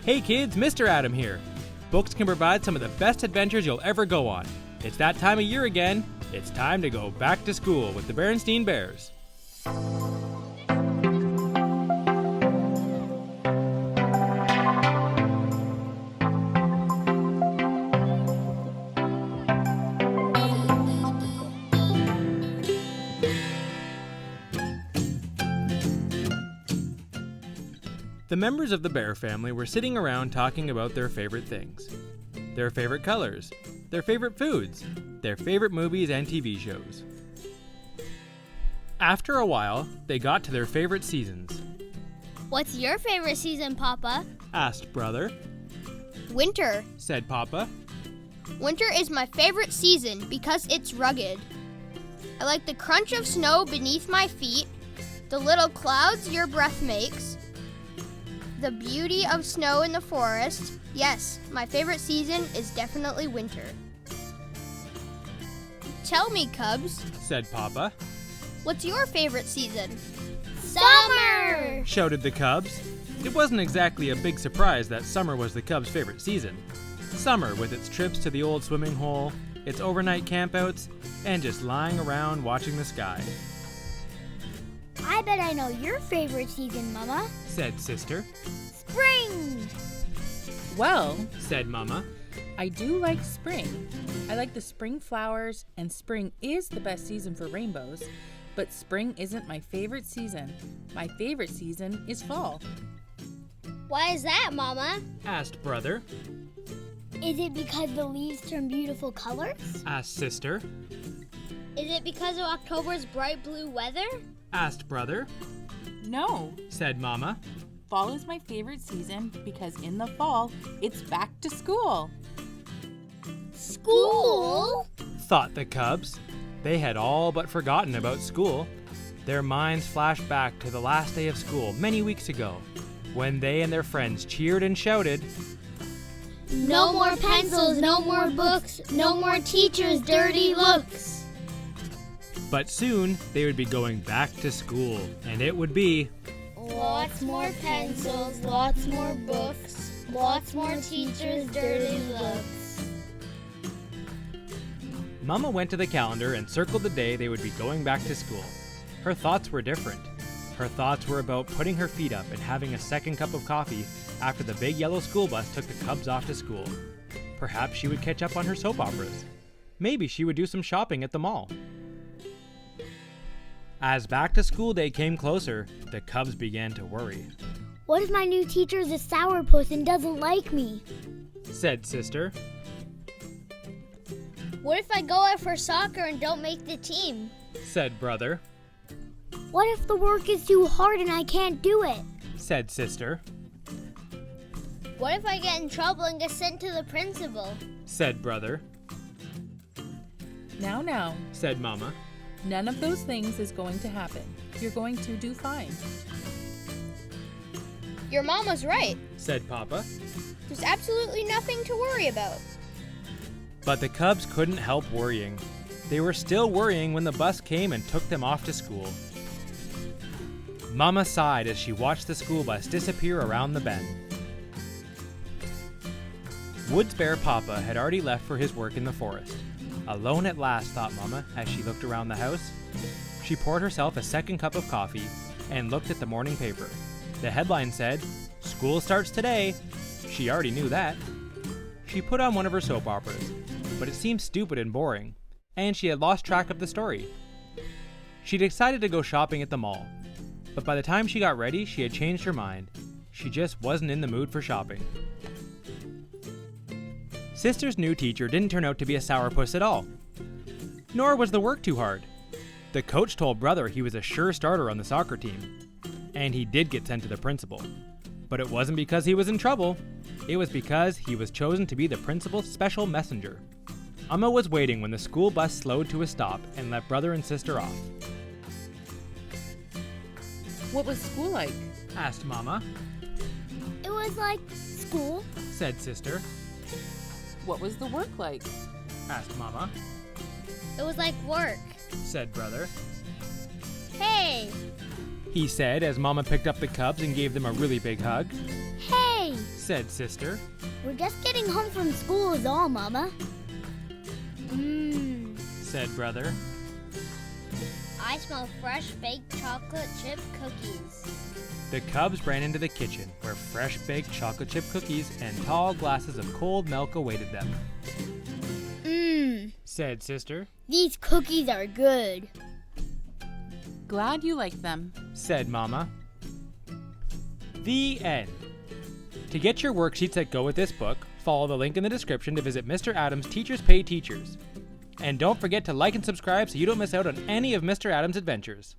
Hey kids, Mr. Adam here. Books can provide some of the best adventures you'll ever go on. It's that time of year again. It's time to go back to school with the Berenstain Bears. The members of the Bear family were sitting around talking about their favorite things. Their favorite colors, their favorite foods, their favorite movies and TV shows. After a while, they got to their favorite seasons. What's your favorite season, Papa? Asked Brother. Winter, said Papa. Winter is my favorite season because it's rugged. I like the crunch of snow beneath my feet, the little clouds your breath makes, the beauty of snow in the forest. Yes, my favorite season is definitely winter. Tell me, Cubs, said Papa. What's your favorite season? Summer! Shouted the Cubs. It wasn't exactly a big surprise that summer was the Cubs' favorite season. Summer with its trips to the old swimming hole, its overnight campouts, and just lying around watching the sky. I bet I know your favorite season, Mama. Said Sister. Spring! Well, said Mama. I do like spring. I like the spring flowers, and spring is the best season for rainbows. But spring isn't my favorite season. My favorite season is fall. Why is that, Mama? Asked Brother. Is it because the leaves turn beautiful colors? Asked Sister. Is it because of October's bright blue weather? Asked Brother. No, said Mama. fall is my favorite season because in the fall, it's back to school. School? Thought the Cubs. They had all but forgotten about school. Their minds flashed back to the last day of school many weeks ago, when they and their friends cheered and shouted, No more pencils, no more books, no more teachers' dirty looks. But soon they would be going back to school, and it would be Lots more pencils, lots more books, lots more teachers' dirty looks. Mama went to the calendar and circled the day they would be going back to school. Her thoughts were different. Her thoughts were about putting her feet up and having a second cup of coffee after the big yellow school bus took the Cubs off to school. Perhaps she would catch up on her soap operas. Maybe she would do some shopping at the mall. As back to school day came closer, the Cubs began to worry. What if my new teacher is a sourpuss and doesn't like me? Said Sister. What if I go out for soccer and don't make the team? Said Brother. What if the work is too hard and I can't do it? Said Sister. What if I get in trouble and get sent to the principal? Said Brother. Now, Said Mama. none of those things is going to happen. You're going to do fine. Your mama's right. Said Papa. There's absolutely nothing to worry about. But the Cubs couldn't help worrying. They were still worrying when the bus came and took them off to school. Mama sighed as she watched the school bus disappear around the bend. Woods Bear Papa had already left for his work in the forest. Alone at last, thought Mama as she looked around the house. She poured herself a second cup of coffee and looked at the morning paper. The headline said, "School starts today." She already knew that. She put on one of her soap operas, but it seemed stupid and boring, and she had lost track of the story. She decided to go shopping at the mall, but by the time she got ready, she had changed her mind. She just wasn't in the mood for shopping. Sister's new teacher didn't turn out to be a sourpuss at all. Nor was the work too hard. The coach told Brother he was a sure starter on the soccer team, and he did get sent to the principal. But it wasn't because he was in trouble. It was because he was chosen to be the principal's special messenger. Amma was waiting when the school bus slowed to a stop and let Brother and Sister off. What was school like? Asked Mama. It was like school. Said Sister. What was the work like? Asked Mama. It was like work. Said Brother. Hey, He said as Mama picked up the Cubs and gave them a really big hug. Hey! said Sister. We're just getting home from school is all, Mama. Said Brother. I smell fresh baked chocolate chip cookies. The Cubs ran into the kitchen, where fresh baked chocolate chip cookies and tall glasses of cold milk awaited them. Said Sister. These cookies are good. Glad you like them. Said Mama. The end. To get your worksheets that go with this book, follow the link in the description to visit Mr. Adams' Teachers Pay Teachers. And don't forget to like and subscribe so you don't miss out on any of Mr. Adams' adventures.